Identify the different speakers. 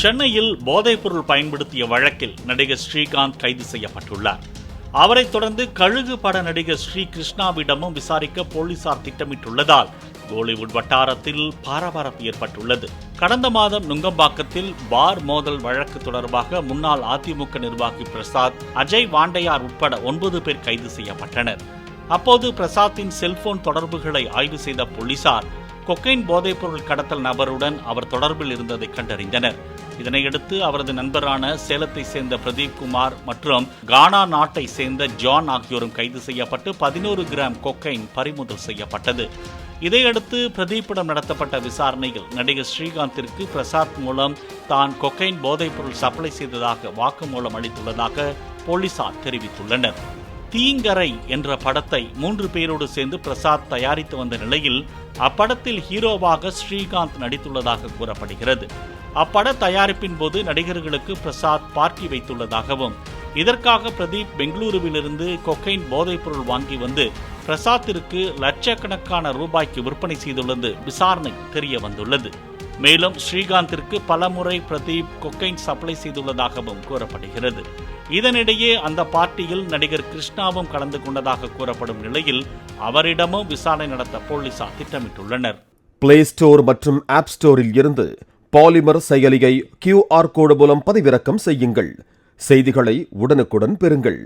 Speaker 1: சென்னையில் போதைப்பொருள் பயன்படுத்திய வழக்கில் நடிகர் ஸ்ரீகாந்த் கைது செய்யப்பட்டுள்ளார். அவரைத் தொடர்ந்து கழுகு பட நடிகர் ஸ்ரீ கிருஷ்ணாவிடமும் விசாரிக்க போலீசார் திட்டமிட்டுள்ளதால் கோலிவுட் வட்டாரத்தில் பரபரப்பு ஏற்பட்டுள்ளது. கடந்த மாதம் நுங்கம்பாக்கத்தில் பார் மோதல் வழக்கு தொடர்பாக முன்னாள் அதிமுக நிர்வாகி பிரசாத், அஜய் வாண்டையார் உட்பட 9 பேர் கைது செய்யப்பட்டனர். அப்போது பிரசாத்தின் செல்போன் தொடர்புகளை ஆய்வு செய்த போலீசார் கொக்கைன் போதைப்பொருள் கடத்தல் நபருடன் அவர் தொடர்பில் இருந்ததை கண்டறிந்தனர். இதனையடுத்து அவரது நண்பரான சேலத்தை சேர்ந்த பிரதீப் குமார் மற்றும் கானா நாட்டை சேர்ந்த ஜான் ஆகியோரும் கைது செய்யப்பட்டு 11 கிராம் கொக்கைன் பறிமுதல் செய்யப்பட்டது. இதையடுத்து பிரதீப்பிடம் நடத்தப்பட்ட விசாரணையில் நடிகர் ஸ்ரீகாந்திற்கு பிரசாத் மூலம் தான் கொக்கைன் போதைப்பொருள் சப்ளை செய்ததாக வாக்குமூலம் அளித்துள்ளதாக போலீசார் தெரிவித்துள்ளனர். தீங்கரை என்ற படத்தை 3 பேரோடு சேர்ந்து பிரசாத் தயாரித்து வந்த நிலையில் அப்படத்தில் ஹீரோவாக ஸ்ரீகாந்த் நடித்துள்ளதாக கூறப்படுகிறது. அப்பட தயாரிப்பின் போது நடிகர்களுக்கு பிரசாத் பார்ட்டி வைத்துள்ளதாகவும் இதற்காக பிரதீப் பெங்களூருவிலிருந்து கொக்கைன் போதைப்பொருள் வாங்கி வந்து பிரசாத்திற்கு லட்சக்கணக்கான ரூபாய்க்கு விற்பனை செய்துள்ளது விசாரணை தெரிய வந்துள்ளது. மேலும் ஸ்ரீகாந்திற்கு பலமுறை பிரதீப் கொக்கைன் சப்ளை செய்துள்ளதாகவும் கூறப்படுகிறது. இதனிடையே அந்த பார்ட்டியில் நடிகர் கிருஷ்ணாவும் கலந்து கொண்டதாக கூறப்படும் நிலையில் அவரிடமும் விசாரணை நடத்த போலீசார் திட்டமிட்டுள்ளனர்.
Speaker 2: பிளே ஸ்டோர் மற்றும் ஆப் ஸ்டோரில் இருந்து பாலிமர் செயலியை QR கோடு மூலம் பதிவிறக்கம் செய்யுங்கள். செய்திகளை உடனுக்குடன் பெறுங்கள்.